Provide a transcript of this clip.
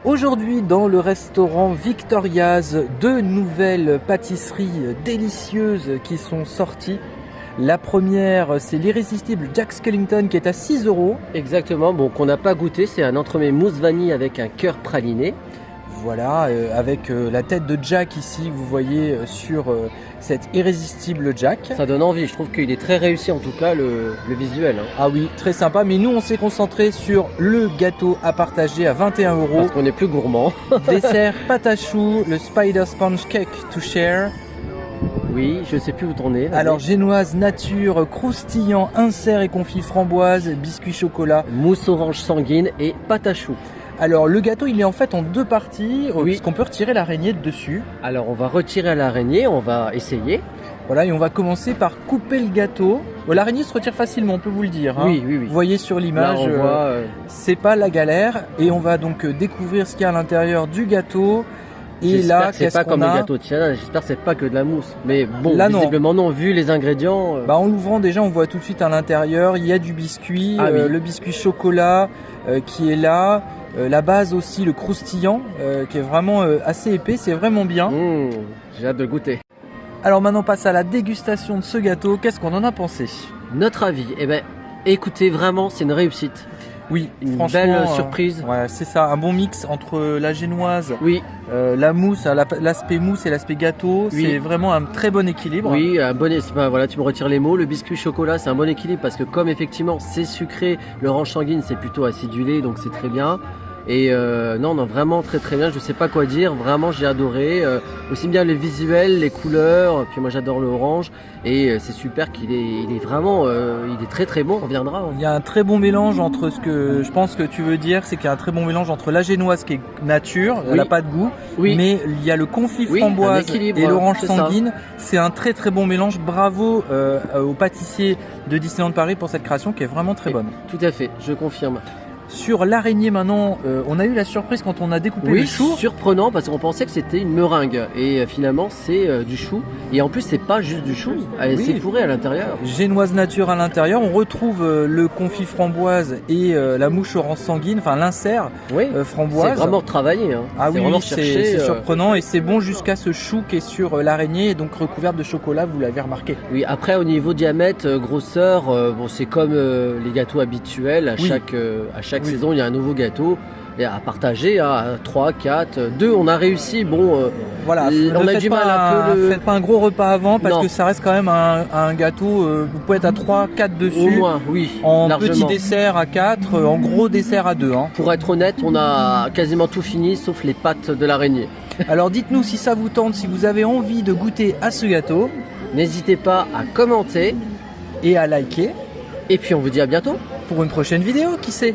Aujourd'hui, dans le restaurant Victoria's, deux nouvelles pâtisseries délicieuses qui sont sorties. La première, c'est l'irrésistible Jack Skellington qui est à 6 €. Exactement, bon, qu'on n'a pas goûté, c'est un entremets mousse vanille avec un cœur praliné. Voilà, avec la tête de Jack ici, vous voyez sur cette irrésistible Jack. Ça donne envie, je trouve qu'il est très réussi en tout cas le visuel. Ah oui, très sympa, mais nous on s'est concentré sur le gâteau à partager à 21 €. Parce qu'on est plus gourmand. Dessert pâte à choux, le Spider Sponge Cake to share. Oui, je sais plus où tourner. Alors génoise nature, croustillant, insert et confit framboise, biscuit chocolat. Mousse orange sanguine et pâte à choux. Alors le gâteau il est en fait en deux parties, Oui. puisqu'on peut retirer l'araignée de dessus. Alors on va retirer l'araignée, on va essayer. Voilà, et on va commencer par couper le gâteau. Bon, l'araignée se retire facilement, on peut vous le dire. Hein. Oui. Vous voyez sur l'image, Là on voit... c'est pas la galère. Et on va donc découvrir ce qu'il y a à l'intérieur du gâteau. Et j'espère là, que c'est qu'est-ce pas qu'on comme a le gâteau de Tiana, j'espère que c'est pas que de la mousse. Mais bon, là, non. visiblement non, vu les ingrédients... Bah, en l'ouvrant déjà, on voit tout de suite à l'intérieur, il y a du biscuit, Ah oui. le biscuit chocolat qui est là. La base aussi, le croustillant, qui est vraiment assez épais, c'est vraiment bien. J'ai hâte de le goûter. Alors maintenant, on passe à la dégustation de ce gâteau. Qu'est-ce qu'on en a pensé? Notre avis, eh ben, écoutez, vraiment, c'est une réussite. Oui, Une franchement, belle surprise. Ouais, c'est ça, un bon mix entre la génoise, Oui, la mousse, l'aspect mousse et l'aspect gâteau. Oui. C'est vraiment un très bon équilibre. oui, un bon, voilà, tu me retires les mots. Le biscuit chocolat, c'est un bon équilibre parce que comme effectivement c'est sucré, l'orange sanguine c'est plutôt acidulé, donc c'est très bien. Et non, vraiment très bien, je sais pas quoi dire, vraiment j'ai adoré, aussi bien les visuels, les couleurs, puis moi j'adore le orange, et c'est super qu'il est vraiment, il est très bon, on reviendra. Il y a un très bon mélange entre ce que je pense que tu veux dire, c'est qu'il y a un très bon mélange entre la génoise qui est nature, elle Oui. n'a pas de goût, Oui. mais il y a le confit Oui, framboise un équilibre, et l'orange c'est ça. sanguine, c'est un très bon mélange. Bravo au pâtissier de Disneyland Paris pour cette création qui est vraiment très bonne. Tout à fait, je confirme. Sur l'araignée maintenant, on a eu la surprise quand on a découpé le Oui, chou. surprenant parce qu'on pensait que c'était une meringue et finalement c'est du chou, et en plus c'est pas juste du chou, elle Oui. s'est fourrée à l'intérieur. Génoise nature à l'intérieur, on retrouve le confit framboise et la mouche orange sanguine, enfin l'insert Oui, framboise. c'est vraiment travaillé. Hein. Ah oui, vraiment c'est recherché, surprenant et c'est bon jusqu'à ce chou qui est sur l'araignée et donc recouverte de chocolat, vous l'avez remarqué. Oui, après au niveau diamètre, grosseur, bon, c'est comme les gâteaux habituels. À Oui. chaque Oui. saison, il y a un nouveau gâteau et à partager à 3, 4, 2. On a réussi. Bon, Voilà, on ne a faites du pas mal un peu. faites pas un gros repas avant parce Non. que ça reste quand même un gâteau, vous pouvez être à 3, 4 dessus. Au moins, oui. En largement. petit dessert à 4, en gros dessert à 2. Hein. Pour être honnête, on a quasiment tout fini sauf les pattes de l'araignée. Alors dites-nous si ça vous tente, si vous avez envie de goûter à ce gâteau N'hésitez pas à commenter et à liker et puis on vous dit à bientôt. pour une prochaine vidéo, qui sait.